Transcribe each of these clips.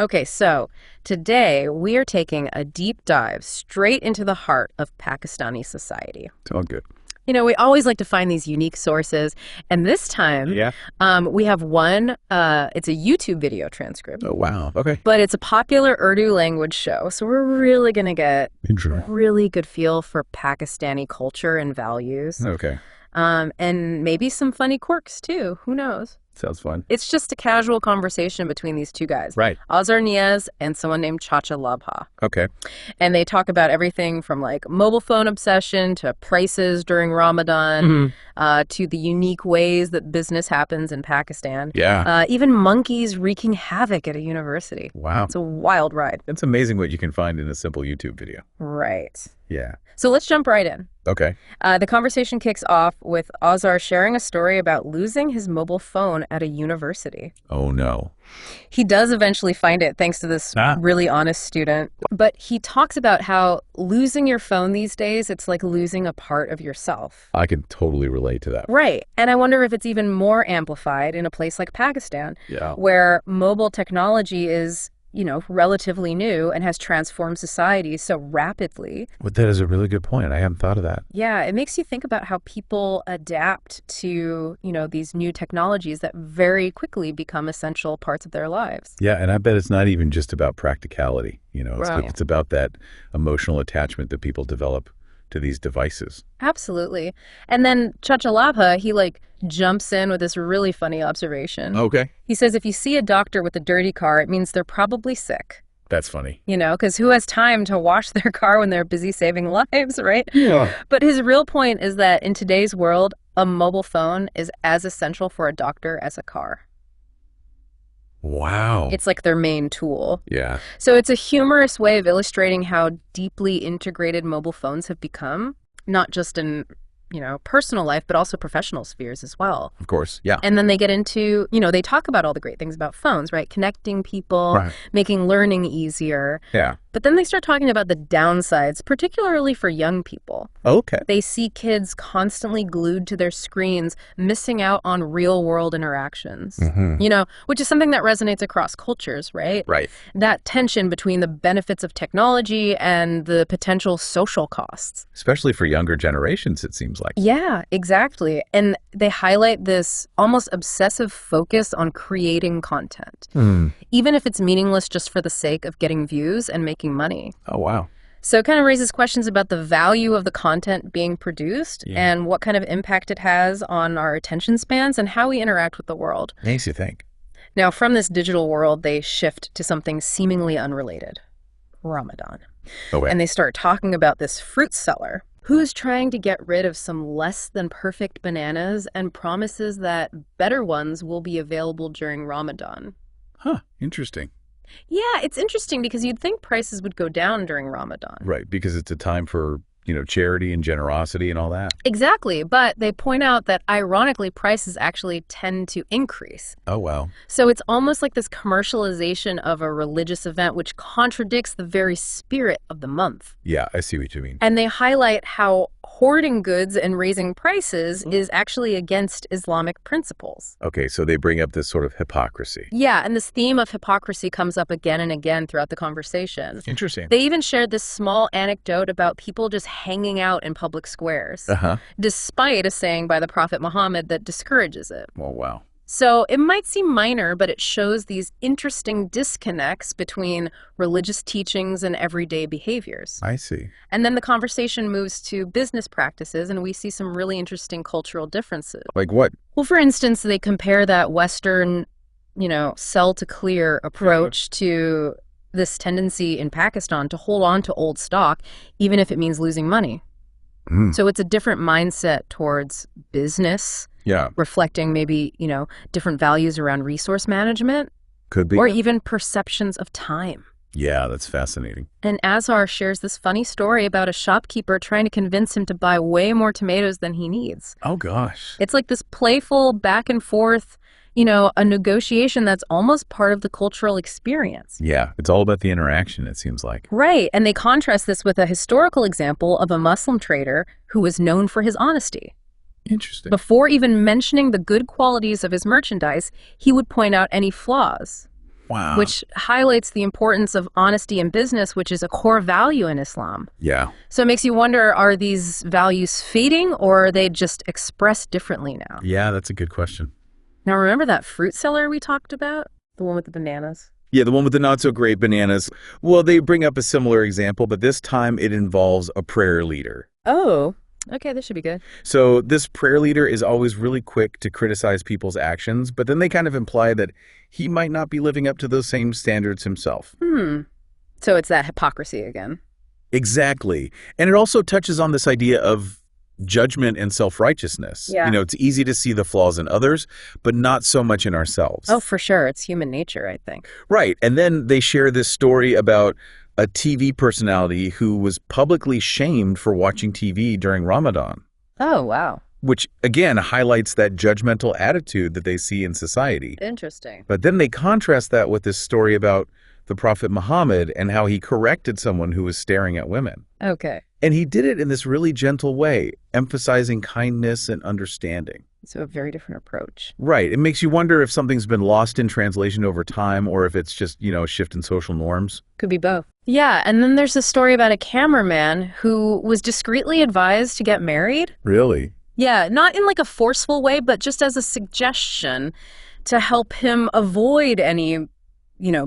Okay, so today we are taking a deep dive straight into the heart of Pakistani society. It's all good. We always like to find these unique sources, and this time we have one, it's a YouTube video transcript. Oh, wow. Okay. But it's a popular Urdu language show, so we're really going to get a really good feel for Pakistani culture and values. Okay. And maybe some funny quirks, too. Who knows? Sounds fun. It's just a casual conversation between these two guys. Right. Azhar Niaz and someone named Chacha Labha. Okay. And they talk about everything from like mobile phone obsession to prices during Ramadan, to the unique ways that business happens in Pakistan. Yeah. Even monkeys wreaking havoc at a university. Wow. It's a wild ride. It's amazing what you can find in a simple YouTube video. Right. Yeah. So let's jump right in. Okay. The conversation kicks off with Azhar sharing a story about losing his mobile phone at a university. Oh, no. He does eventually find it thanks to this really honest student. But he talks about how losing your phone these days, it's like losing a part of yourself. I can totally relate to that. Right. And I wonder if it's even more amplified in a place like Pakistan, where mobile technology is relatively new and has transformed society so rapidly. Well, that is a really good point. I hadn't thought of that. Yeah, it makes you think about how people adapt to, these new technologies that very quickly become essential parts of their lives. Yeah, and I bet it's not even just about practicality. Right. It's about that emotional attachment that people develop to these devices. Absolutely. And then Chacha Labha, he jumps in with this really funny observation. Okay. He says, if you see a doctor with a dirty car, it means they're probably sick. That's funny. Because who has time to wash their car when they're busy saving lives, right? Yeah. But his real point is that in today's world, a mobile phone is as essential for a doctor as a car. Wow. It's like their main tool. Yeah. So it's a humorous way of illustrating how deeply integrated mobile phones have become, not just in personal life, but also professional spheres as well. Of course, yeah. And then they get into, they talk about all the great things about phones, right? Connecting people, making learning easier. Yeah. But then they start talking about the downsides, particularly for young people. Okay. They see kids constantly glued to their screens, missing out on real-world interactions, which is something that resonates across cultures, right? Right. That tension between the benefits of technology and the potential social costs. Especially for younger generations, it seems like. Yeah, exactly. And they highlight this almost obsessive focus on creating content, even if it's meaningless just for the sake of getting views and making money. Oh, wow. So it kind of raises questions about the value of the content being produced and what kind of impact it has on our attention spans and how we interact with the world. Makes you think. Now, from this digital world, they shift to something seemingly unrelated, Ramadan. Okay. And they start talking about this fruit seller who's trying to get rid of some less than perfect bananas and promises that better ones will be available during Ramadan. Huh. Interesting. Yeah, it's interesting because you'd think prices would go down during Ramadan. Right, because it's a time for, charity and generosity and all that. Exactly, but they point out that ironically prices actually tend to increase. Oh, wow. So it's almost like this commercialization of a religious event which contradicts the very spirit of the month. Yeah, I see what you mean. And they highlight how hoarding goods and raising prices is actually against Islamic principles. Okay, so they bring up this sort of hypocrisy. Yeah, and this theme of hypocrisy comes up again and again throughout the conversation. Interesting. They even shared this small anecdote about people just hanging out in public squares, despite a saying by the Prophet Muhammad that discourages it. Oh, wow. So it might seem minor, but it shows these interesting disconnects between religious teachings and everyday behaviors. I see. And then the conversation moves to business practices, and we see some really interesting cultural differences. Like what? Well, for instance, they compare that Western, sell to clear approach to this tendency in Pakistan to hold on to old stock, even if it means losing money. So it's a different mindset towards business. Yeah. Reflecting maybe, different values around resource management. Could be. Or even perceptions of time. Yeah, that's fascinating. And Azhar shares this funny story about a shopkeeper trying to convince him to buy way more tomatoes than he needs. Oh, gosh. It's like this playful back and forth, a negotiation that's almost part of the cultural experience. Yeah, it's all about the interaction, it seems like. Right, and they contrast this with a historical example of a Muslim trader who was known for his honesty. Interesting. Before even mentioning the good qualities of his merchandise, he would point out any flaws. Wow. which highlights the importance of honesty in business, which is a core value in Islam. Yeah. So it makes you wonder, are these values fading or are they just expressed differently now? Yeah, that's a good question. Now, remember that fruit seller we talked about? The one with the bananas? Yeah, the one with the not so great bananas. Well, they bring up a similar example, but this time it involves a prayer leader. Oh, okay, this should be good. So this prayer leader is always really quick to criticize people's actions, but then they kind of imply that he might not be living up to those same standards himself. So it's that hypocrisy again. Exactly. And it also touches on this idea of judgment and self-righteousness. Yeah. You know, it's easy to see the flaws in others, but not so much in ourselves. Oh, for sure. It's human nature, I think. Right. And then they share this story about a TV personality who was publicly shamed for watching TV during Ramadan, Oh, wow. which again highlights that judgmental attitude that they see in society. Interesting. But then they contrast that with this story about the Prophet Muhammad and how he corrected someone who was staring at women. Okay. And he did it in this really gentle way, emphasizing kindness and understanding. So a very different approach. Right. It makes you wonder if something's been lost in translation over time or if it's just, a shift in social norms. Could be both. Yeah, and then there's a story about a cameraman who was discreetly advised to get married. Really? Yeah, not in like a forceful way, but just as a suggestion to help him avoid any,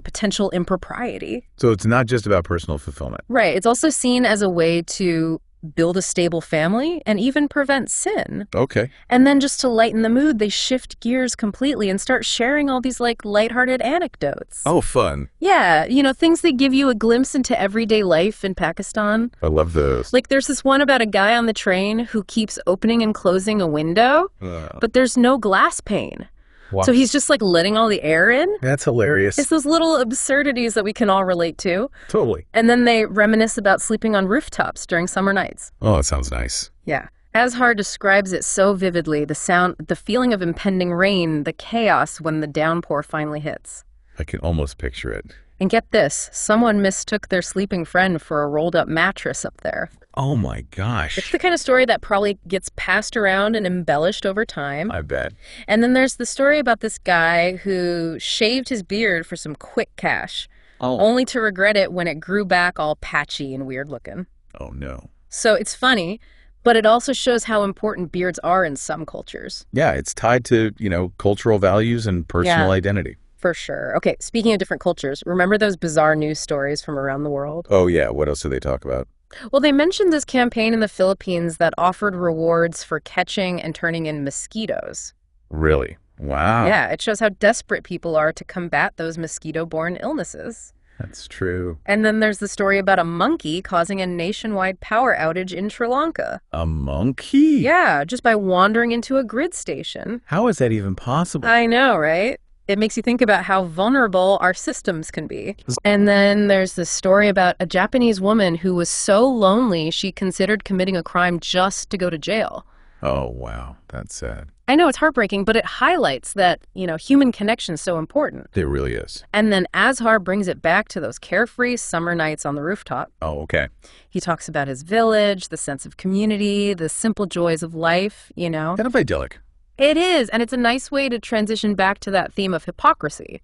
potential impropriety. So it's not just about personal fulfillment. Right. It's also seen as a way to build a stable family and even prevent sin. Okay. And then just to lighten the mood, they shift gears completely and start sharing all these like lighthearted anecdotes. Oh, fun. Yeah, things that give you a glimpse into everyday life in Pakistan. I love those. Like there's this one about a guy on the train who keeps opening and closing a window, but there's no glass pane. Wow. So he's just like letting all the air in. That's hilarious. It's those little absurdities that we can all relate to. Totally. And then they reminisce about sleeping on rooftops during summer nights. Oh, it sounds nice. Yeah. Azhar describes it so vividly, the sound, the feeling of impending rain, the chaos when the downpour finally hits. I can almost picture it. And get this, someone mistook their sleeping friend for a rolled up mattress up there. Oh my gosh. It's the kind of story that probably gets passed around and embellished over time. I bet. And then there's the story about this guy who shaved his beard for some quick cash, only to regret it when it grew back all patchy and weird looking. Oh no. So it's funny, but it also shows how important beards are in some cultures. Yeah, it's tied to, cultural values and personal identity. For sure. Okay, speaking of different cultures, remember those bizarre news stories from around the world? Oh yeah, what else do they talk about? Well, they mentioned this campaign in the Philippines that offered rewards for catching and turning in mosquitoes. Really? Wow. Yeah, it shows how desperate people are to combat those mosquito-borne illnesses. That's true. And then there's the story about a monkey causing a nationwide power outage in Sri Lanka. A monkey? Yeah, just by wandering into a grid station. How is that even possible? I know, right? It makes you think about how vulnerable our systems can be. And then there's this story about a Japanese woman who was so lonely she considered committing a crime just to go to jail. Oh, wow. That's sad. I know it's heartbreaking, but it highlights that, human connection is so important. It really is. And then Azhar brings it back to those carefree summer nights on the rooftop. Oh, okay. He talks about his village, the sense of community, the simple joys of life, Kind of idyllic. It is, and it's a nice way to transition back to that theme of hypocrisy.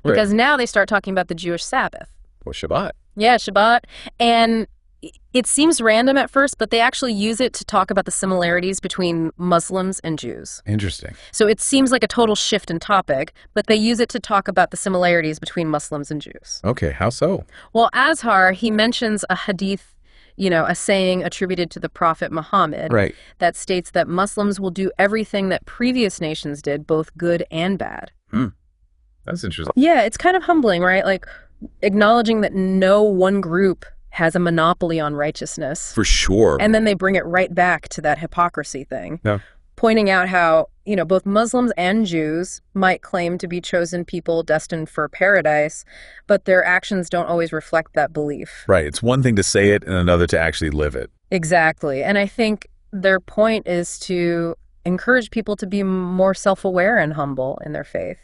Because now they start talking about the Jewish Sabbath. Or Shabbat. Yeah, Shabbat. And it seems random at first, but they actually use it to talk about the similarities between Muslims and Jews. Interesting. So it seems like a total shift in topic, but they use it to talk about the similarities between Muslims and Jews. Okay, how so? Well, Azhar, he mentions a hadith, a saying attributed to the Prophet Muhammad that states that Muslims will do everything that previous nations did, both good and bad. That's interesting. Yeah, it's kind of humbling, right? Like acknowledging that no one group has a monopoly on righteousness. For sure. And then they bring it right back to that hypocrisy thing. Yeah. Pointing out how, both Muslims and Jews might claim to be chosen people destined for paradise, but their actions don't always reflect that belief. Right. It's one thing to say it and another to actually live it. Exactly. And I think their point is to encourage people to be more self-aware and humble in their faith,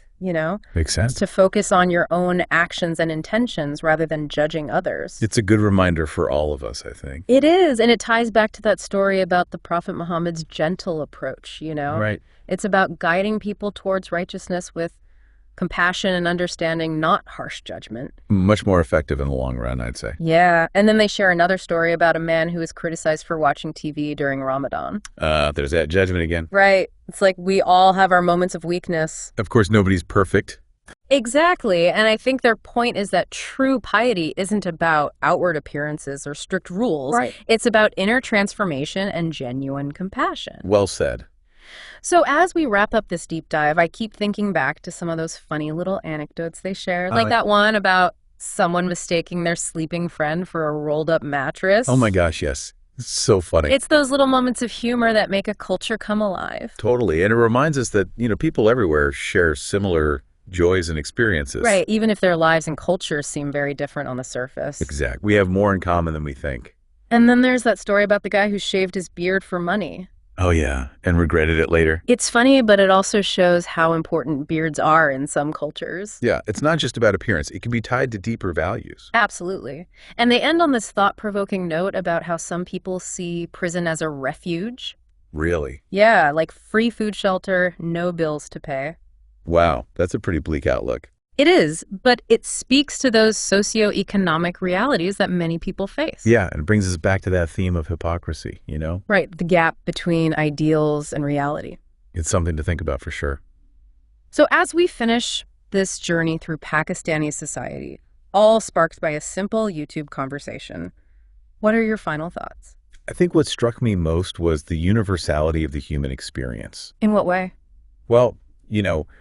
Makes sense. to focus on your own actions and intentions rather than judging others. It's a good reminder for all of us, I think. It is, and it ties back to that story about the Prophet Muhammad's gentle approach, Right. It's about guiding people towards righteousness with Compassion and understanding, not harsh judgment. Much more effective in the long run, I'd say. Yeah, and then they share another story about a man who was criticized for watching TV during Ramadan. There's that judgment again. Right. It's like we all have our moments of weakness. Of course, nobody's perfect. Exactly. And I think their point is that true piety isn't about outward appearances or strict rules. Right. It's about inner transformation and genuine compassion. Well said. So as we wrap up this deep dive, I keep thinking back to some of those funny little anecdotes they shared, like that one about someone mistaking their sleeping friend for a rolled up mattress. Oh my gosh, yes. It's so funny. It's those little moments of humor that make a culture come alive. Totally. And it reminds us that, people everywhere share similar joys and experiences. Right, even if their lives and cultures seem very different on the surface. Exactly. We have more in common than we think. And then there's that story about the guy who shaved his beard for money. Oh, yeah. And regretted it later. It's funny, but it also shows how important beards are in some cultures. Yeah, it's not just about appearance. It can be tied to deeper values. Absolutely. And they end on this thought-provoking note about how some people see prison as a refuge. Really? Yeah, like free food shelter, no bills to pay. Wow, that's a pretty bleak outlook. It is, but it speaks to those socioeconomic realities that many people face. Yeah, and it brings us back to that theme of hypocrisy, Right, the gap between ideals and reality. It's something to think about for sure. So as we finish this journey through Pakistani society, all sparked by a simple YouTube conversation, what are your final thoughts? I think what struck me most was the universality of the human experience. In what way? Well,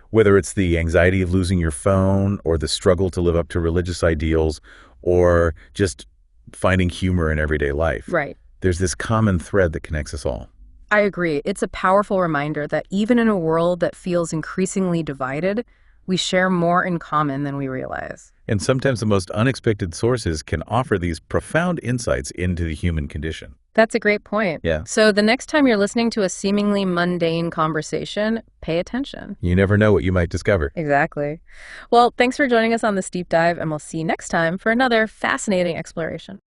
whether it's the anxiety of losing your phone or the struggle to live up to religious ideals or just finding humor in everyday life. Right. There's this common thread that connects us all. I agree. It's a powerful reminder that even in a world that feels increasingly divided, we share more in common than we realize. And sometimes the most unexpected sources can offer these profound insights into the human condition. That's a great point. Yeah. So the next time you're listening to a seemingly mundane conversation, pay attention. You never know what you might discover. Exactly. Well, thanks for joining us on this deep dive, and we'll see you next time for another fascinating exploration.